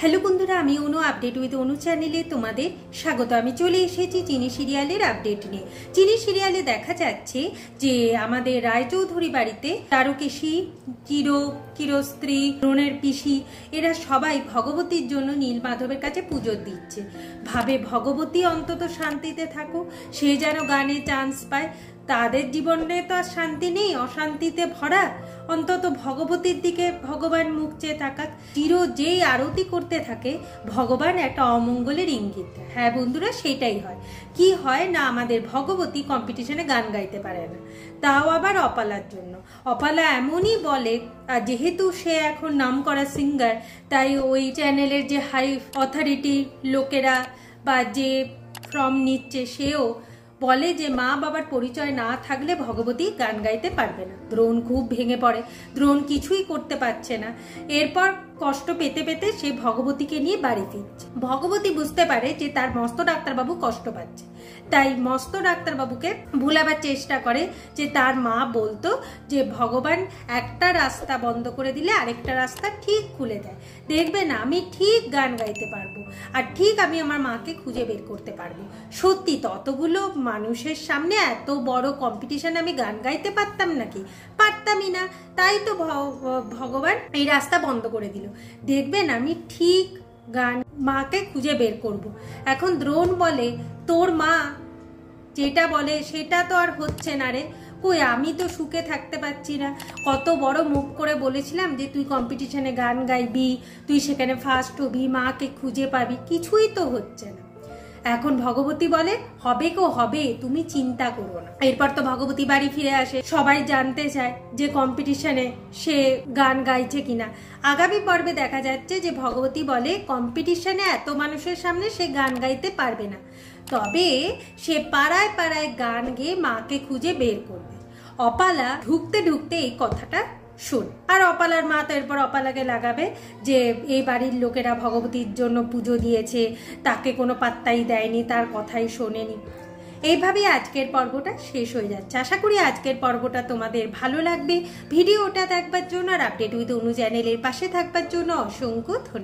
Hello বন্ধুরা, আমি অনু update with অনু চ্যানেলে তোমাদের স্বাগত। আমি চলে এসেছি চিনি সিরিয়ালের আপডেট নিয়ে। চিনি সিরিয়ালে দেখা যাচ্ছে যে আমাদের রায়চৌধুরী বাড়িতে তারকেশী, চিরস্ত্রী, দ্রোণের পিসি এরা সবাই ভগবতীর জন্য নীলমাধবের কাছে পুজো দিচ্ছে। ভাবে ভগবতী অন্তত শান্তিতে থাকুক, সে যেন গানে চান্স পায়। তাদের জীবনে তো আর শান্তি নেই, অশান্তিতে ভরা। অন্তত ভগবতীর দিকে ভগবান মুখ চেয়ে থাকাক। যেই আরতি করতে থাকে ভগবান একটা অমঙ্গলের ইঙ্গিত। হ্যাঁ বন্ধুরা, সেটাই হয়। কি হয় না, আমাদের ভগবতী কম্পিটিশনে গান গাইতে পারে না, তাও আবার অপালার জন্য। অপালা এমনই বলে, আর যেহেতু সে এখন নামকরা সিঙ্গার, তাই ওই চ্যানেলের যে হাই অথরিটি লোকেরা বা যে ফর্ম নিচ্ছে সেও বলে যে মা বাবার পরিচয় না থাকলে ভগবতী গান গাইতে পারবে না। দ্রোণ খুব ভেঙে পড়ে, দ্রোণ কিছুই করতে পারছে না। এরপর কষ্ট পেতে পেতে সে ভগবতীকে নিয়ে বাড়ি ফিরছে। ভগবতী বুঝতে পারে যে তার মস্ত ডাক্তারবাবু কষ্ট পাচ্ছে, তাই মস্ত ডাক্তারবাবুকে ভুলাবার চেষ্টা করে যে তার মা বলতো যে ভগবান একটা রাস্তা বন্ধ করে দিলে আরেকটা রাস্তা ঠিক খুলে দেয়। দেখবে না, আমি ঠিক গান গাইতে পারবো, আর ঠিক আমি আমার মাকে খুঁজে বের করতে পারবো। সত্যি ততগুলো মানুষের সামনে এত বড় কম্পিটিশন আমি গান গাইতে পারতাম নাকি? পারতামই না। তাই তো ভগবান এই রাস্তা বন্ধ করে দিল। দেখবেন আমি ঠিক গান মাকে খুঁজে বের করব। এখন দ্রোণ বলে, তোর মা যেটা বলে সেটা তো আর হচ্ছে না রে। কই, আমি তো সুখে থাকতে পারছি না। কত বড় মুখ করে বলেছিলাম যে তুই কম্পিটিশনে গান গাইবি, তুই সেখানে ফার্স্ট হবি, মাকে খুঁজে পাবি, কিছুই তো হচ্ছে না। এখন ভগবতী বলে, হবে গো হবে, তুমি চিন্তা করো না। এরপর তো ভগবতী বাড়ি ফিরে আসে, সবাই জানতে চায় যে কম্পিটিশনে সে গান গাইছে কিনা। আগামী পর্বে দেখা যাচ্ছে যে ভগবতী বলে কম্পিটিশনে এত মানুষের সামনে সে গান গাইতে পারবে না, তবে সে পাড়ায় পাড়ায় গান গেয়ে মাকে খুঁজে বের করবে। অপালা ঢুকতে ঢুকতে এই কথাটা শোন, আর অপালার মা তো এরপর অপালাকে লাগাবে যে এই বাড়ির লোকেরা ভগবতীর জন্য পুজো দিয়েছে, তাকে কোনো পাত্তাই দেয়নি, তার কথাই শোনেনি। এইভাবেই আজকের পর্বটা শেষ হয়ে যাচ্ছে। আশা করি আজকের পর্বটা তোমাদের ভালো লাগবে। ভিডিওটা দেখবার জন্য আর আপডেট উইথ অনু চ্যানেলের পাশে থাকবার জন্য অসংখ্য ধন্যবাদ।